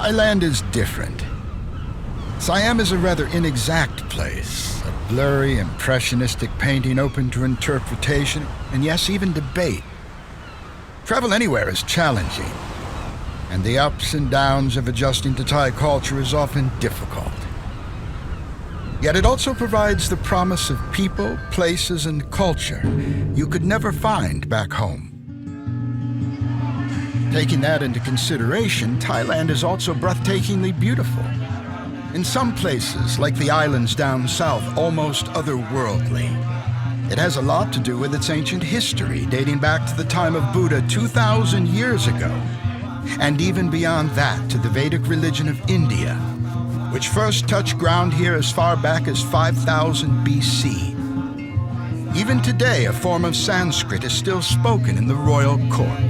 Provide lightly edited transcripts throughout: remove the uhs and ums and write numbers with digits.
Thailand is different. Siam is a rather inexact place, a blurry, impressionistic painting open to interpretation, and yes, even debate. Travel anywhere is challenging, and the ups and downs of adjusting to Thai culture is often difficult. Yet it also provides the promise of people, places, and culture you could never find back home. Taking that into consideration, Thailand is also breathtakingly beautiful. In some places, like the islands down south, almost otherworldly. It has a lot to do with its ancient history, dating back to the time of Buddha 2,000 years ago, and even beyond that to the Vedic religion of India, which first touched ground here as far back as 5000 BC. Even today, a form of Sanskrit is still spoken in the royal court.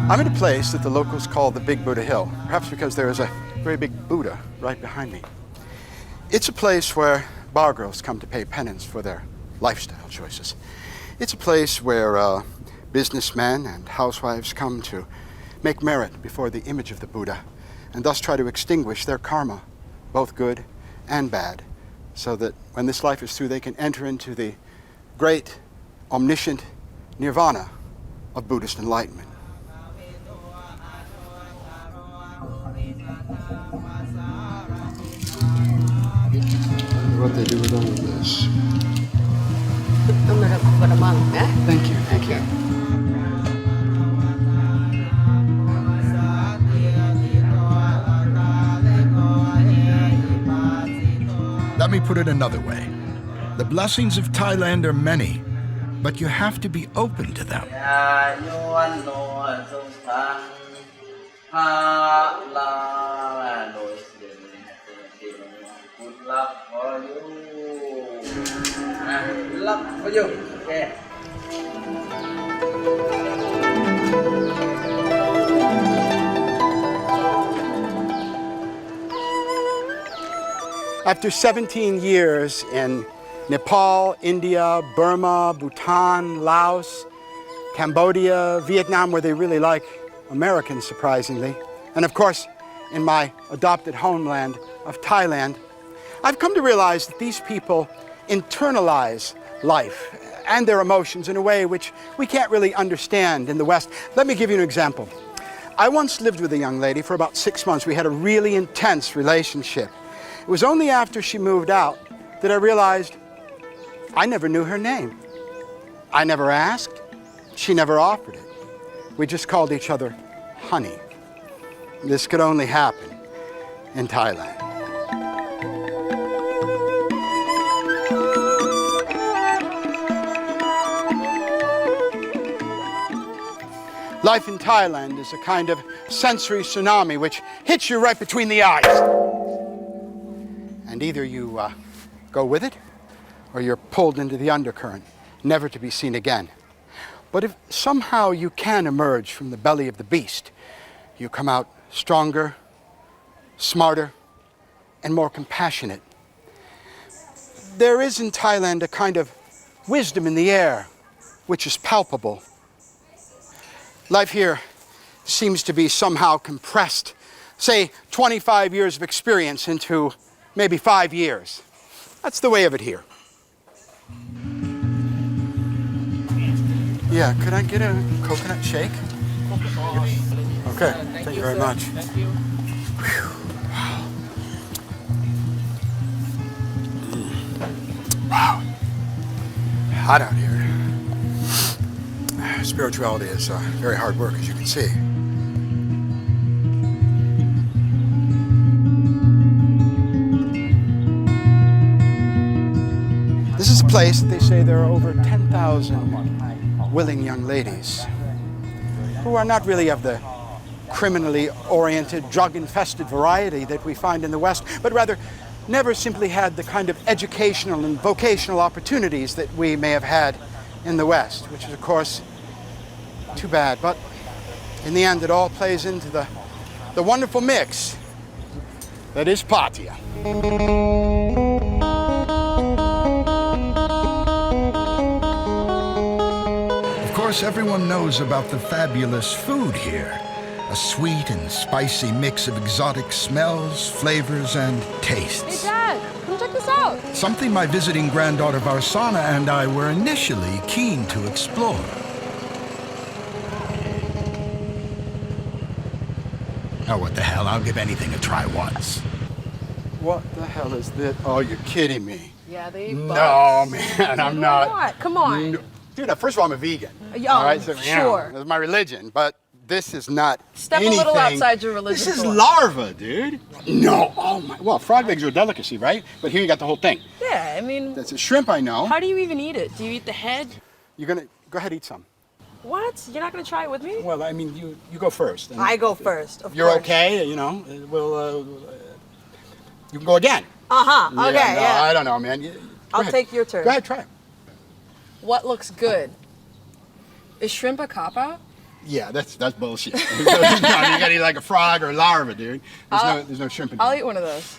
I'm at a place that the locals call the Big Buddha Hill, perhaps because there is a very big Buddha right behind me. It's a place where bar girls come to pay penance for their lifestyle choices. It's a place where businessmen and housewives come to make merit before the image of the Buddha, and thus try to extinguish their karma, both good and bad, so that when this life is through, they can enter into the great, omniscient nirvana of Buddhist enlightenment. What they do with all of this. Thank you, thank you. Let me put it another way. The blessings of Thailand are many, but you have to be open to them. After 17 years in Nepal, India, Burma, Bhutan, Laos, Cambodia, Vietnam, where they really like Americans, surprisingly, and of course, in my adopted homeland of Thailand, I've come to realize that these people internalize life and their emotions in a way which we can't really understand in the West. Let me give you an example. I once lived with a young lady for about 6 months. We had a really intense relationship. It was only after she moved out that I realized I never knew her name. I never asked. She never offered it. We just called each other honey. This could only happen in Thailand. Life in Thailand is a kind of sensory tsunami which hits you right between the eyes. And either you go with it, or you're pulled into the undercurrent, never to be seen again. But if somehow you can emerge from the belly of the beast, you come out stronger, smarter, and more compassionate. There is in Thailand a kind of wisdom in the air, which is palpable. Life here seems to be somehow compressed, say 25 years of experience into maybe 5 years. That's the way of it here. Yeah, could I get a coconut shake? Okay, thank you very much. Wow. Hot out here. Spirituality is very hard work, as you can see. This is a place that they say there are over 10,000 willing young ladies who are not really of the criminally oriented, drug-infested variety that we find in the West, but rather never simply had the kind of educational and vocational opportunities that we may have had in the West, which is, of course, too bad. But in the end, it all plays into the wonderful mix that is Pattaya. Of course, course, everyone knows about the fabulous food here. A sweet and spicy mix of exotic smells, flavors, and tastes. Hey, Dad, come check this out. Something my visiting granddaughter Varsana and I were initially keen to explore. Oh, what the hell? I'll give anything a try once. What the hell is this? Oh, you're kidding me. Yeah, they eat No, bugs. man, I'm not. Why not? Come on. No. Dude, first of all, I'm a vegan. Yeah, all right, so, sure. That's my religion, but this is not Step anything. a little outside your religion. This is larva, dude. No, oh my. Well, frog legs are a delicacy, right? But here you got the whole thing. Yeah, I mean. That's a shrimp, I know. How do you even eat it? Do you eat the head? You're gonna go ahead, eat some. What? You're not gonna try it with me? Well, I mean, you go first. I go first. Of You're course. okay, you know. We'll. You can go again. Okay. Yeah. I don't know, man. I'll take your turn. Go ahead, try it. What looks good? Is shrimp a cop-out? Yeah, that's bullshit. You gotta eat like a frog or a larva, dude. There's no shrimp in I'll there. eat one of those.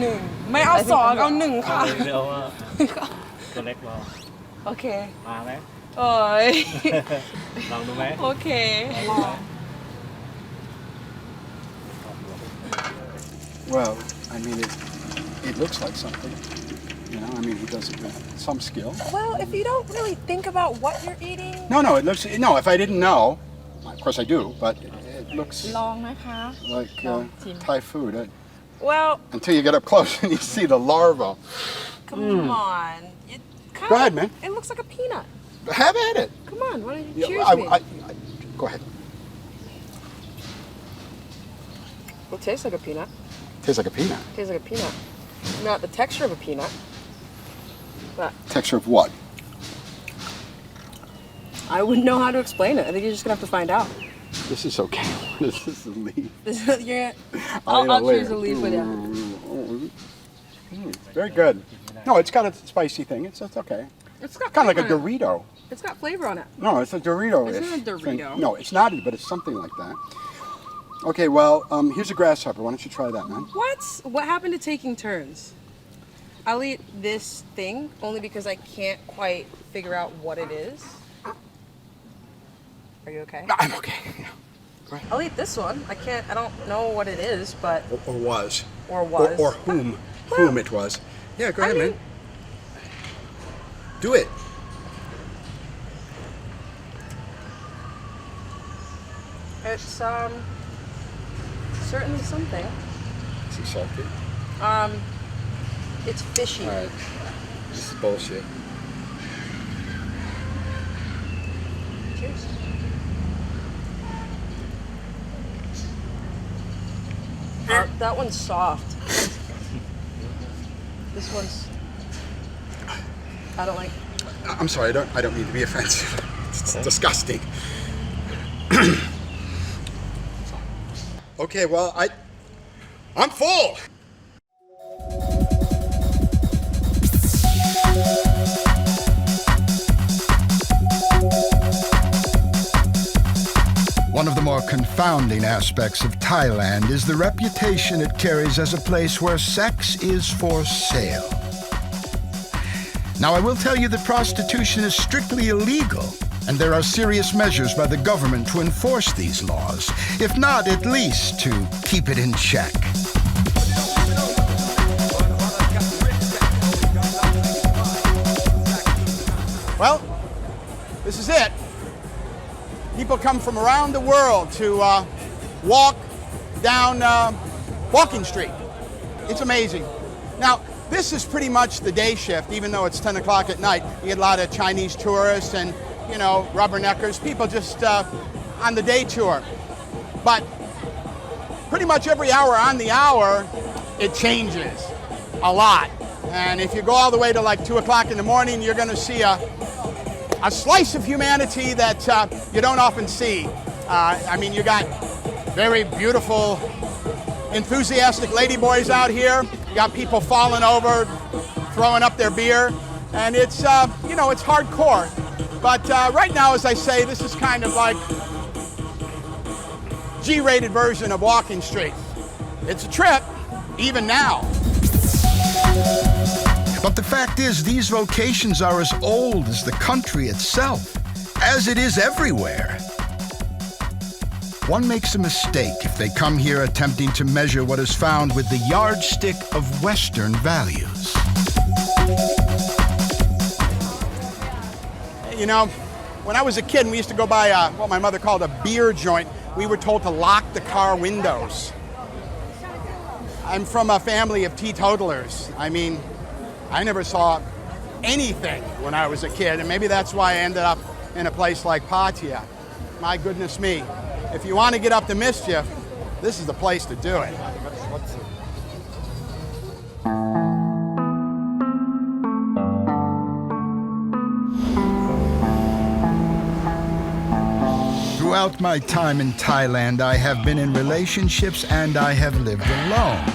Nung. ไม่เอาสองเอาหนึ่งค่ะ เดี๋ยวตัวเล็กรอ โอเค มาไหม โอ้ย ลองดูไหม โอเค Well, I mean, it looks like something. You know, I mean, he does it with some skill. Well, if you don't really think about what you're eating. No, it looks. No, if I didn't know, of course I do, but it looks ลองนะคะ like ลองชิม Thai food. Well, Until you get up close and you see the larva. come on. It kind Go ahead, man. It looks like a peanut. Have at it. Come on, why don't you Yeah, cheers me? Go ahead. It tastes like a peanut. Tastes like a peanut. Tastes like a peanut. Not the texture of a peanut, but Texture of what? I wouldn't know how to explain it. I think you're just gonna have to find out. This is okay. This is a leaf. I'll choose a leaf with you. Very good. No, it's got a spicy thing. It's okay. It's got Kind of like a flavor on Dorito. it. It's got flavor on it. No, it's a Dorito. It's not a Dorito. No, it's not, but it's something like that. Okay, well, here's a grasshopper. Why don't you try that, man? What happened to taking turns? I'll eat this thing only because I can't quite figure out what it is. Are you okay? I'm okay. Go ahead. I'll eat this one. I don't know what it is, but Or was. or was. Or whom it was. Yeah, go ahead, man. Do it. It's certainly something. Is he salty? It's fishy. All right. This is bullshit. Cheers. That one's soft. This one's. I don't like. I'm sorry. I don't mean to be offensive. It's disgusting. Okay, well, I'm full. One of the more confounding aspects of Thailand is the reputation it carries as a place where sex is for sale. Now, I will tell you that prostitution is strictly illegal, and there are serious measures by the government to enforce these laws, if not at least to keep it in check. Well, this is it. People come from around the world to walk down Walking Street. It's amazing. Now, this is pretty much the day shift, even though it's 10 o'clock at night. You get a lot of Chinese tourists and, you know, rubberneckers, people just on the day tour. But pretty much every hour on the hour, it changes a lot. And if you go all the way to like 2 o'clock in the morning, you're going to see a slice of humanity that you don't often see. I mean, you got very beautiful, enthusiastic ladyboys out here. You got people falling over, throwing up their beer, and it's, you know, it's hardcore. But right now, as I say, this is kind of like G-rated version of Walking Street. It's a trip, even now. But the fact is, these vocations are as old as the country itself, as it is everywhere. One makes a mistake if they come here attempting to measure what is found with the yardstick of Western values. You know, when I was a kid and we used to go by what my mother called a beer joint, we were told to lock the car windows. I'm from a family of teetotalers. I mean, I never saw anything when I was a kid, and maybe that's why I ended up in a place like Pattaya. My goodness me. If you want to get up to mischief, this is the place to do it. Throughout my time in Thailand, I have been in relationships and I have lived alone.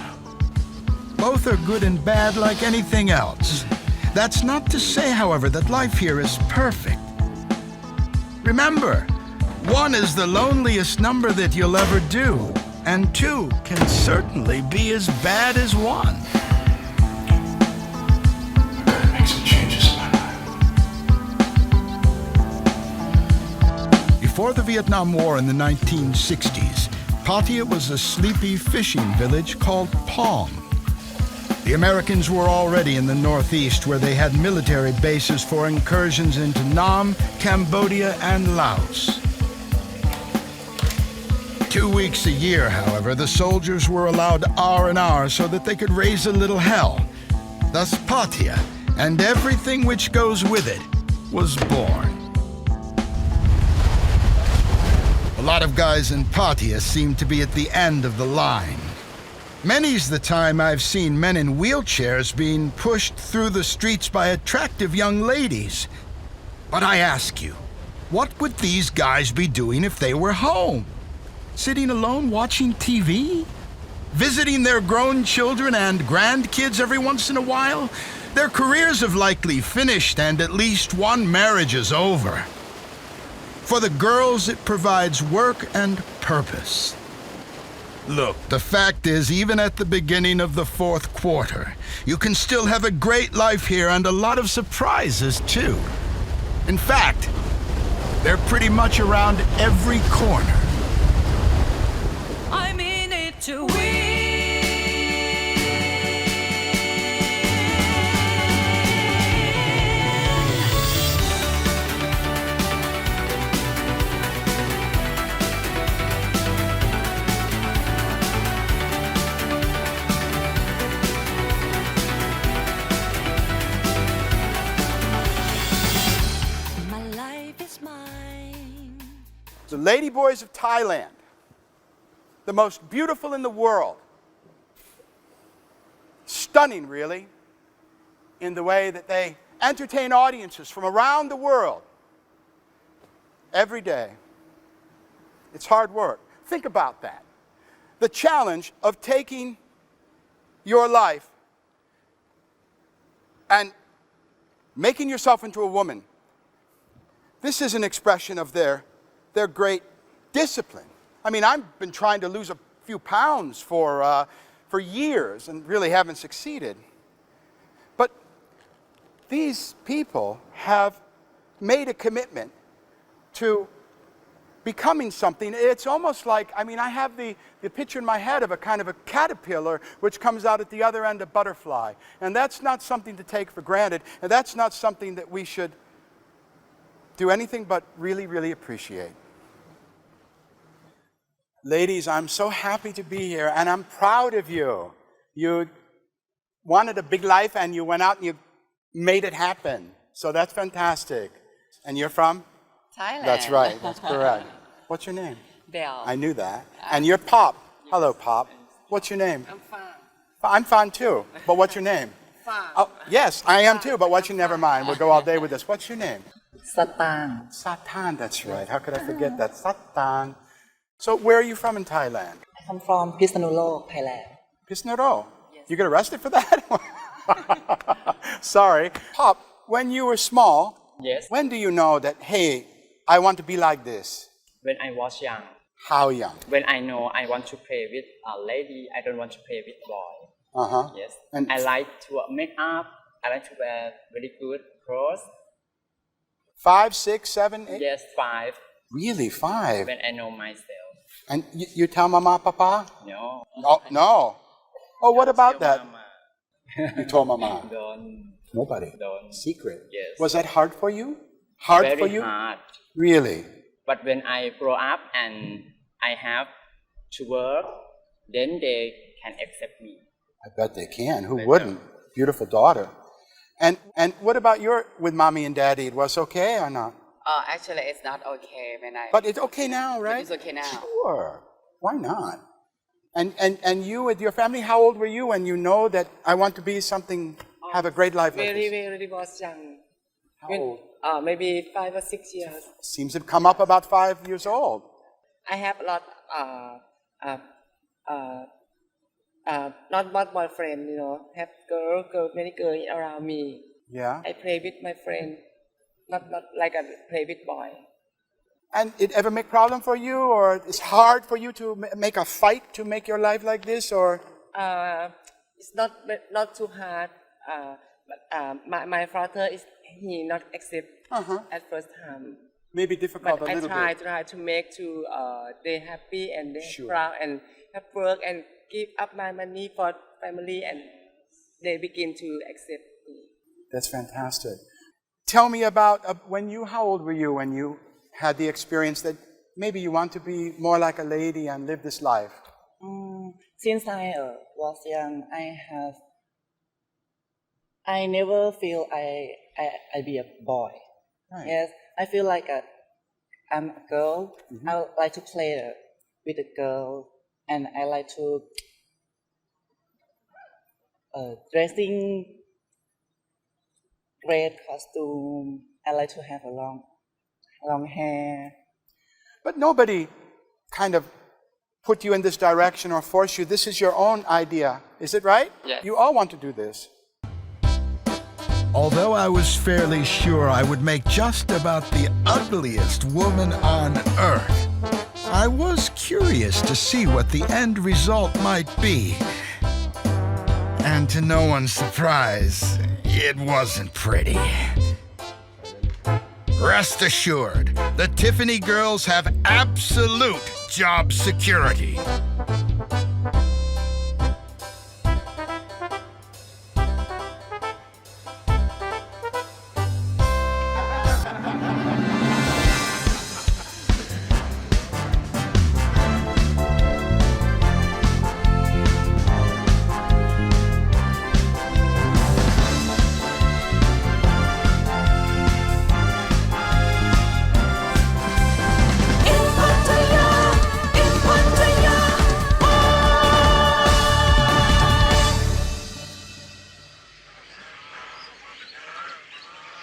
Both are good and bad like anything else. That's not to say, however, that life here is perfect. Remember, 1 is the loneliest number that you'll ever do, and 2 can certainly be as bad as 1. I gotta make some changes in my life. Before the Vietnam War in the 1960s, Pattaya was a sleepy fishing village called Palm. The Americans were already in the northeast, where they had military bases for incursions into Nam, Cambodia, and Laos. 2 weeks a year, however, the soldiers were allowed R&R so that they could raise a little hell. Thus Pattaya, and everything which goes with it, was born. A lot of guys in Pattaya seem to be at the end of the line. Many's the time I've seen men in wheelchairs being pushed through the streets by attractive young ladies. But I ask you, what would these guys be doing if they were home? Sitting alone watching TV? Visiting their grown children and grandkids every once in a while? Their careers have likely finished and at least one marriage is over. For the girls, it provides work and purpose. Look, the fact is, even at the beginning of the 4th quarter, you can still have a great life here and a lot of surprises, too. In fact, they're pretty much around every corner. I'm in it to win. The ladyboys of Thailand, the most beautiful in the world. Stunning, really, in the way that they entertain audiences from around the world every day. It's hard work. Think about that. The challenge of taking your life and making yourself into a woman. This is an expression of their great discipline. I mean, I've been trying to lose a few pounds for years and really haven't succeeded. But these people have made a commitment to becoming something. It's almost like, I mean, I have the picture in my head of a kind of a caterpillar which comes out at the other end, a butterfly. And that's not something to take for granted, and that's not something that we should do anything but really, really appreciate. Ladies, I'm so happy to be here, and I'm proud of you. You wanted a big life, and you went out and you made it happen. So that's fantastic. And you're from? Thailand. That's right, that's correct. What's your name? Belle. I knew that. And you're Pop. Hello, Pop. What's your name? I'm fine. I'm Fan too, but what's your name? Fan. Oh, yes, I am too, but what's your, never mind. We'll go all day with this. What's your name? Satan. Satan, that's right. How could I forget that? Satan. So where are you from in Thailand? I come from Pisnulok, Thailand. Pisnaro. Yes. You get arrested for that? Sorry. Pop, when you were small, Yes. when do you know that, hey, I want to be like this? When I was young, How young? when I know I want to play with a lady, I don't want to play with boy. Uh-huh. Yes. And I like to make up. I like to wear very good clothes. 5, 6, 7, 8? Yes, 5. Really, 5? When I know myself. And you tell Mama, Papa? No. Oh, no. Oh, what about Tell that? Mama. You told Mama. Don't. Nobody. Don't. Secret. Yes. Was that hard for you? Hard Very for you? hard. Really? But when I grow up and I have to work, then they can accept me. I bet they can. Who wouldn't? Beautiful daughter. And what about with mommy and daddy? It was okay or not? Actually, it's not okay when I. But it's okay now, right? It's okay now. Sure. Why not? And you with your family, how old were you when you know that I want to be something, have a great life like this? Very was young. How old? Maybe 5 or 6 years. Seems to come up about 5 years old. I have a lot, not one boyfriend, have many girls around me. Yeah. I play with my friend, not like I play with boy. And it ever make problem for you, or it's hard for you to make a fight to make your life like this, or? It's not too hard. But my father he not accept at first time. Maybe difficult But a little I bit. try to make they happy and they Sure. proud and have work and give up my money for family and they begin to accept me. That's fantastic. Tell me about how old were you when you had the experience that maybe you want to be more like a lady and live this life? Since I was young, I never feel I be a boy. Right. Yes, I feel like I'm a girl. I like to play with a girl, and I like to dressing great costume. I like to have a long hair. But nobody kind of put you in this direction or force you. This is your own idea. Is it right? Yes. You all want to do this. Although I was fairly sure I would make just about the ugliest woman on earth, I was curious to see what the end result might be. And to no one's surprise, it wasn't pretty. Rest assured, the Tiffany girls have absolute job security.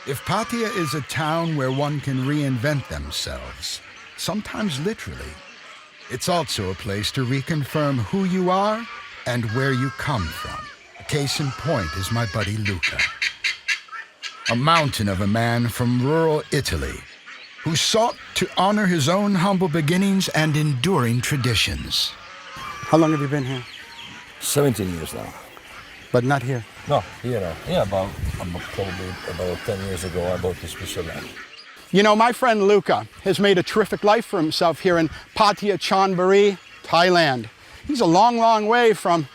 If Pattaya is a town where one can reinvent themselves, sometimes literally, it's also a place to reconfirm who you are and where you come from. A case in point is my buddy Luca, a mountain of a man from rural Italy who sought to honor his own humble beginnings and enduring traditions. How long have you been here? 17 years now. But not here. No, here now. Yeah, probably about 10 years ago, I bought this piece of land. You know, my friend Luca has made a terrific life for himself here in Pattaya, Chonburi, Thailand. He's a long, long way from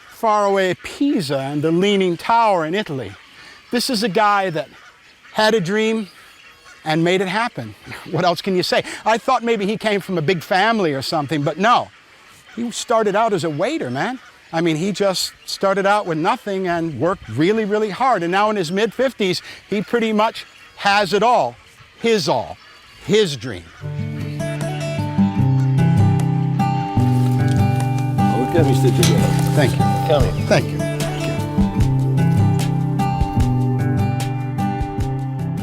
faraway Pisa and the Leaning Tower in Italy. This is a guy that had a dream and made it happen. What else can you say? I thought maybe he came from a big family or something, but no. He started out as a waiter, man. I mean, he just started out with nothing and worked really, really hard. And now in his mid-50s, he pretty much has it all. His dream. Okay, Mr. Giuliano. Thank you. Come here. Thank you.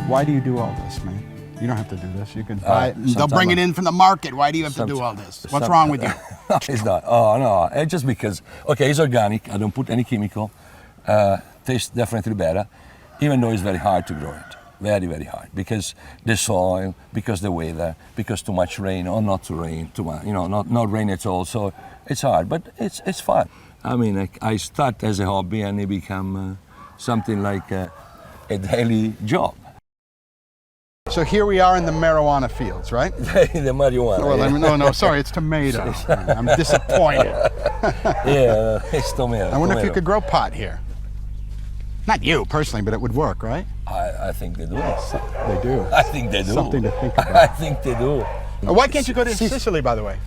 Why do you do all this, man? You don't have to do this. You can buy it. They'll bring it in from the market. Why do you have to do all this? What's wrong with you? It's not. Oh, no. It's just because, okay, it's organic. I don't put any chemical. Tastes definitely better, even though it's very hard to grow it. Very, very hard. Because the soil, because the weather, because too much rain or not to rain, too much, not rain at all. So it's hard, but it's fun. I mean, I start as a hobby and it become something like a daily job. So here we are in the marijuana fields, right? The marijuana. Well, yeah. no, sorry, it's tomato. I'm disappointed. Yeah, it's tomato. I wonder if you tomato. could grow pot here. Not you personally, but it would work, right? I think they do. They do. I think they do. Something to think about. I think they do. Why can't you go to Sicily, by the way?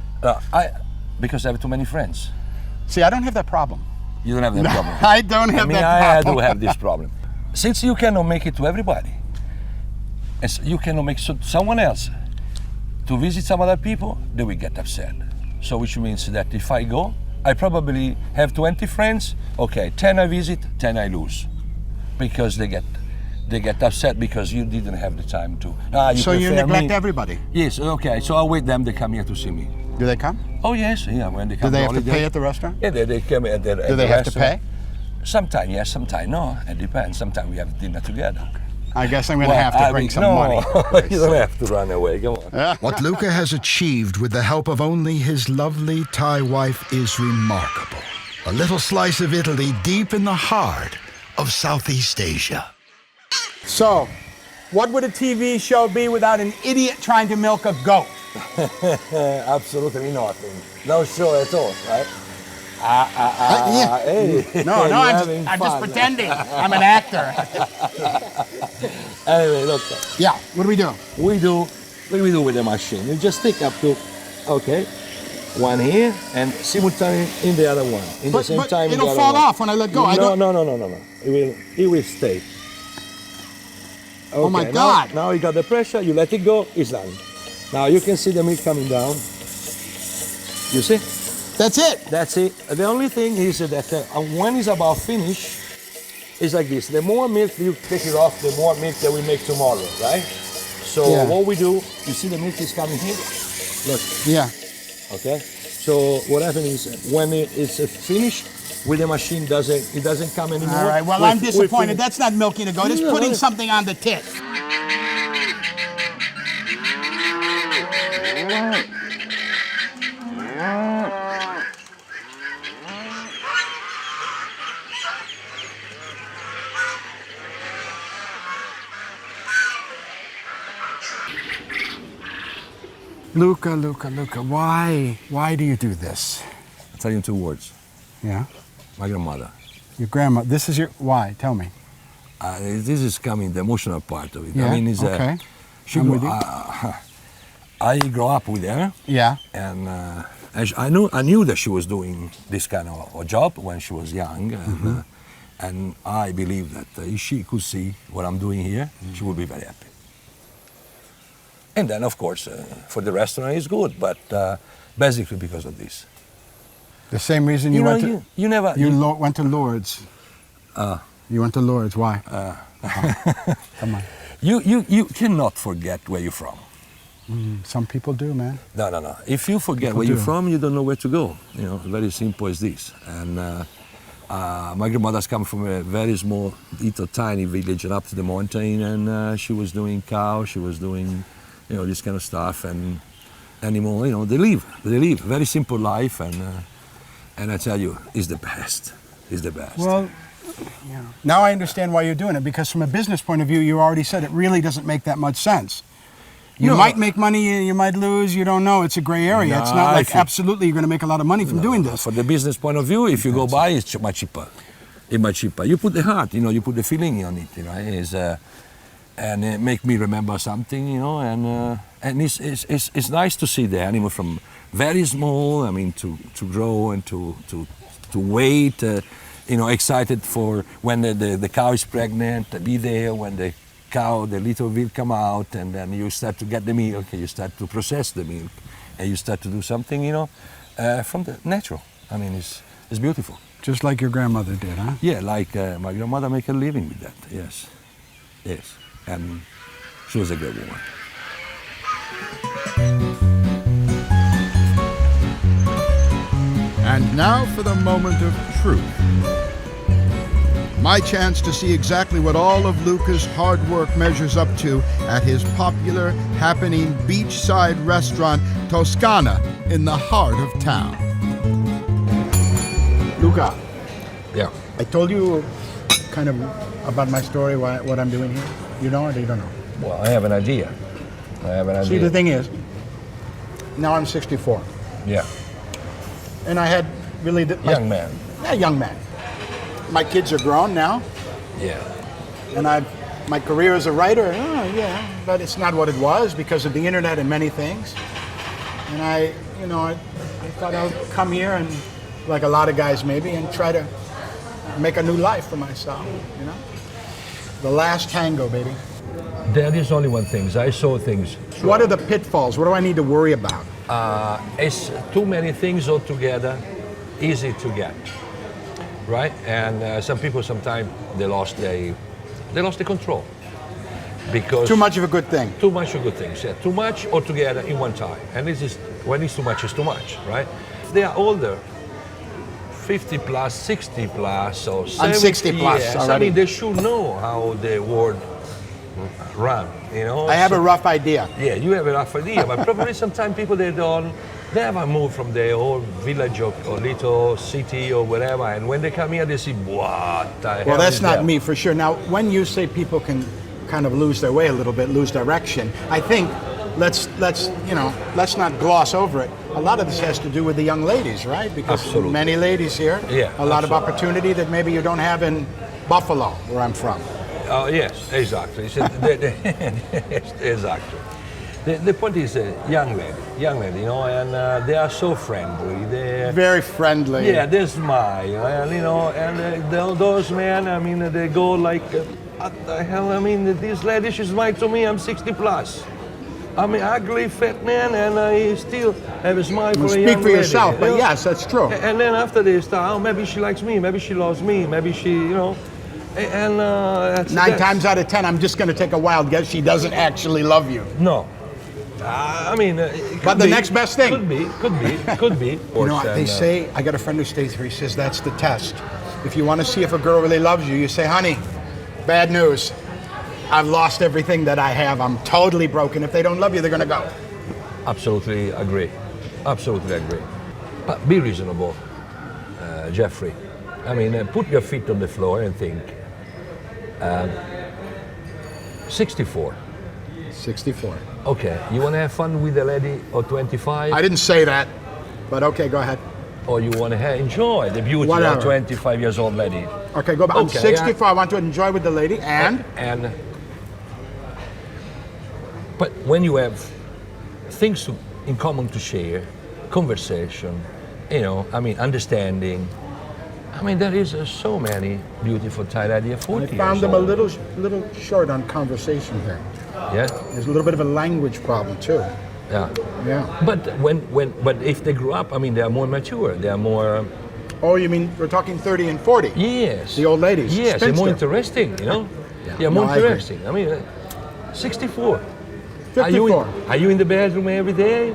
Because I have too many friends. See, I don't have that problem. You don't have that problem. I don't have that I problem. do have this problem. Since you cannot make it to everybody, and you cannot make someone else to visit some other people, they will get upset. So which means that if I go, I probably have 20 friends. Okay, 10 I visit, 10 I lose, because they get upset because you didn't have the time to. So you prefer neglect me. everybody. Yes. Okay. So I'll wait them. They come here to see me. Do they come? Oh yes. Yeah. When they come. Do they have to holiday. pay at the restaurant? Yeah, they come at the Do they have to pay? Sometimes yes, sometimes no. It depends. Sometimes we have dinner together. I guess I'm going to have to bring some money. You don't have to run away. Come on. What Luca has achieved with the help of only his lovely Thai wife is remarkable. A little slice of Italy deep in the heart of Southeast Asia. So, what would a TV show be without an idiot trying to milk a goat? Absolutely nothing. No show at all, right? Yeah. Hey. No, I'm just pretending. I'm an actor. Anyway, look. Yeah, what do we do? What do we do with the machine? You just stick up to, okay, one here and simultaneously in the other one. In the same time. It'll the other fall one. off when I let go. No. It will stay. Okay, Oh my God. Now you got the pressure, you let it go, it's done. Now you can see the milk coming down. You see? That's it. That's it. The only thing is that when it's about finished, it's like this. The more milk you take it off, the more milk that we make tomorrow, right? So what we do, you see the milk is coming here? Look. Yeah. Okay? So what happens is when it's finished, with the machine, it doesn't come anymore. All right, well, I'm disappointed. That's not milking a goat. It's putting something on the tit. Luca, why do you do this? I'll tell you in 2 words. Yeah? My grandmother. Your grandma, this is your, why? Tell me. This is coming, the emotional part of it. Yeah, I mean, it's, okay. I grew up with her. Yeah. And I knew that she was doing this kind of a job when she was young. And I believe that if she could see what I'm doing here, she would be very happy. And then, of course, for the restaurant, it's good, but basically because of this. The same reason you went to... You went to Lourdes. You went to Lourdes, why? Come on. You cannot forget where you're from. Some people do, man. No. If you forget where you're from, you don't know where to go. You know, very simple as this. And my grandmother's come from a very small, little tiny village up to the mountain, and she was doing cow, she was doing, this kind of stuff, and animal. They live. Very simple life, and I tell you, it's the best. It's the best. Well, now I understand why you're doing it, because from a business point of view, you already said it really doesn't make that much sense. You might make money, you might lose, you don't know. It's a gray area. It's not like absolutely you're going to make a lot of money from doing this. From the business point of view, if you go by, it's much cheaper. It's much cheaper. You put the heart, you put the feeling on it, and it make me remember something, and it's nice to see the animal from very small, to grow and to wait, excited for when the cow is pregnant, to be there when the little will come out, and then you start to get the milk, and you start to process the milk, and you start to do something, from the natural. It's beautiful. Just like your grandmother did, huh? Yeah, like my grandmother make a living with that, yes. And she was a great woman. And now for the moment of truth. My chance to see exactly what all of Luca's hard work measures up to at his popular, happening beachside restaurant, Toscana, in the heart of town. Luca. Yeah. I told you a kind of about my story, what I'm doing here? You know or you don't know? Well, I have an idea. See, the thing is, now I'm 64. Yeah. And I had really... Young man. Yeah, young man. My kids are grown now. Yeah. And my career as a writer, but it's not what it was because of the internet and many things. And I thought I would come here and, like a lot of guys maybe, and try to make a new life for myself, you know? The last tango, baby. There is only one thing. I saw things. What are the pitfalls? What do I need to worry about? It's too many things altogether, easy to get, right? And some people sometimes they lost the control because Too much of a good thing. too much of good things. Yeah, too much altogether in one time, and this is when it's too much, it's too much, right? If they are older, 50 plus, 60 plus, or 70 I'm 60 plus years, already. I mean, they should know how the world run, you know. I have a rough idea. Yeah, you have a rough idea, but probably sometimes people they never move from their old village or little city or whatever, and when they come here, they see what the hell Well, that's is not that? me for sure. Now, when you say people can kind of lose their way a little bit, lose direction, I think let's not gloss over it. A lot of this has to do with the young ladies, right? Because Absolutely. many ladies here, Yeah, a lot of absolutely. opportunity that maybe you don't have in Buffalo, where I'm from. Oh yes, exactly. Exactly. The point is, young lady, you know, and they are so friendly. They Very friendly. yeah, they smile, and you know, and those men, I mean, they go like, what the hell? I mean, this lady, she smiled to me. I'm 60 plus. I'm an ugly fat man, and I still have a smile for a Speak young for lady, yourself, you but know? yes, that's true. And then after they start, oh, maybe she likes me, maybe she loves me, maybe she, you know, and Nine times out of 10, I'm just going to take a wild guess, she doesn't actually love you. No. I mean, it could But the be, next best thing. Could be. You know, they say, I got a friend who stays here, he says that's the test. If you want to see if a girl really loves you, you say, honey, bad news. I've lost everything that I have. I'm totally broken. If they don't love you, they're going to go. Absolutely agree. Absolutely agree. But be reasonable, Geoffrey. I mean, put your feet on the floor and think. 64. 64. Okay, you want to have fun with a lady of 25? I didn't say that, but okay, go ahead. Or you want to enjoy the beauty of Whatever. a 25 years old lady? Okay, go back. I'm Okay, 64. I want to enjoy with the lady, and but when you have things in common to share, conversation, you know, I mean, understanding. I mean, there is so many beautiful Thai lady at 40 I found years them a old. little short on conversation here. Yeah, There's a little bit of a language problem too. yeah. Yeah. But but if they grew up, I mean, they are more mature. They are more. Oh, you mean we're talking 30 and 40? Yes. The old ladies. Yes, they're more spinster. interesting. You know. Yeah. Yeah, more No, I agree. interesting. I mean, 64. 54. Are you in the bedroom every day?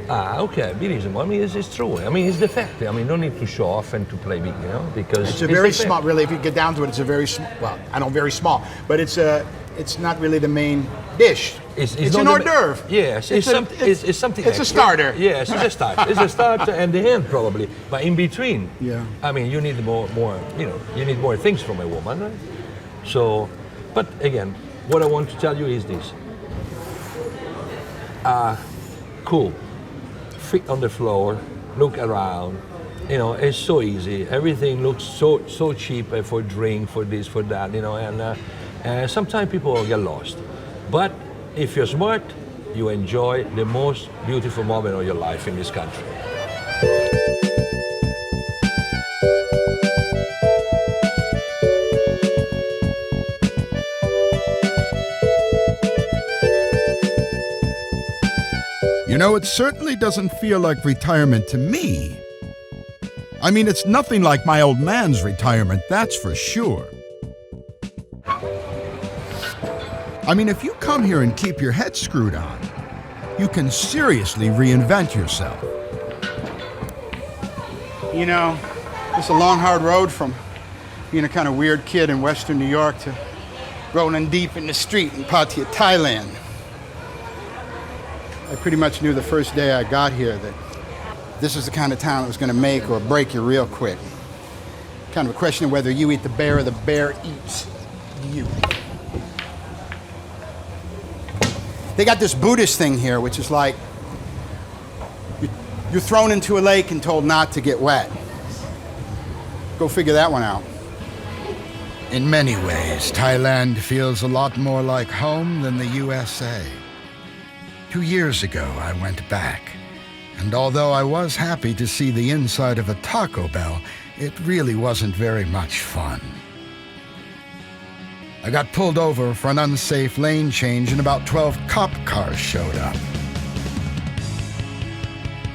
Okay, be reasonable. I mean, it's true. I mean, it's the fact. I mean, no need to show off and to play big, you know, because It's a very the fact. small, really, if you get down to it, it's a very small, well, I know very small, but it's not really the main dish. It's an not hors the- d'oeuvre. Yes, it's something. It's a extra. starter. Yes, it's a starter. It's a starter and the end probably, but in between. Yeah. I mean, you need more. You know, you need more things from a woman, right? So, but again, what I want to tell you is this. Cool. Feet on the floor. Look around. You know, it's so easy. Everything looks so cheap for drink, for this, for that. You know, and sometimes people get lost. But if you're smart, you enjoy the most beautiful moment of your life in this country. You know, it certainly doesn't feel like retirement to me. I mean, it's nothing like my old man's retirement, that's for sure. I mean, if you come here and keep your head screwed on, you can seriously reinvent yourself. You know, it's a long, hard road from being a kind of weird kid in Western New York to rolling deep in the street in Pattaya, Thailand. I pretty much knew the first day I got here that this is the kind of town that was going to make or break you real quick. Kind of a question of whether you eat the bear or the bear eats you. They got this Buddhist thing here, which is like you're thrown into a lake and told not to get wet. Go figure that one out. In many ways, Thailand feels a lot more like home than the USA. 2 years ago, I went back, and although I was happy to see the inside of a Taco Bell, it really wasn't very much fun. I got pulled over for an unsafe lane change and about 12 cop cars showed up.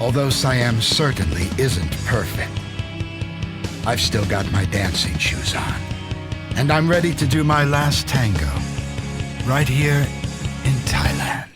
Although Siam certainly isn't perfect, I've still got my dancing shoes on, and I'm ready to do my last tango right here in Thailand.